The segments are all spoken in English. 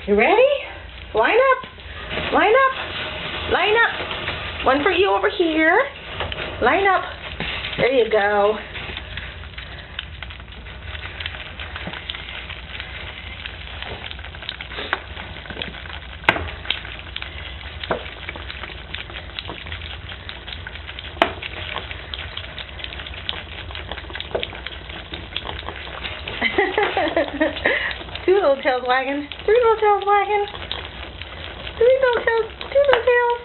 You ready? Line up. Line up. Line up. One for you over here. Line up. There you go. Two little tails wagging, three little tails wagging, three little tails, two little tails.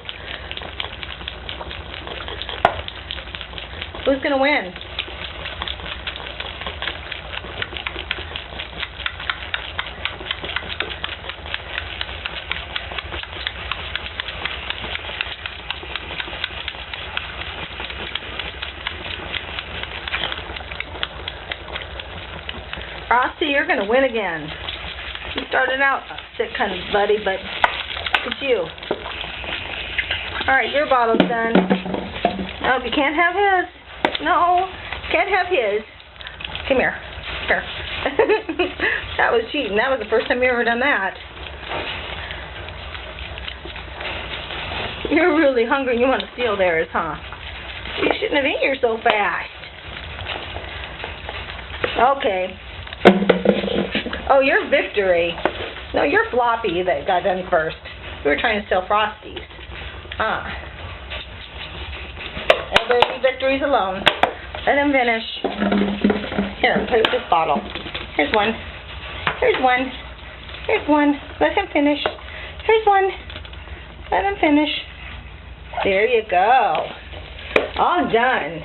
Who's gonna win? Frosty, you're going to win again. You started out sick kind of buddy, but it's you. Alright, your bottle's done. No, if you can't have his. No, can't have his. Come here. Here. That was cheating. That was the first time you ever done that. You're really hungry and you want to steal theirs, huh? You shouldn't have eaten yours so fast. Okay. Oh, you're Victory. No, you're Floppy that got done first. We were trying to steal Frosties. Everybody leave Victory's alone. Let him finish. Here, play with this bottle. Here's one. Here's one. Here's one. Let him finish. Here's one. Let him finish. There you go. All done.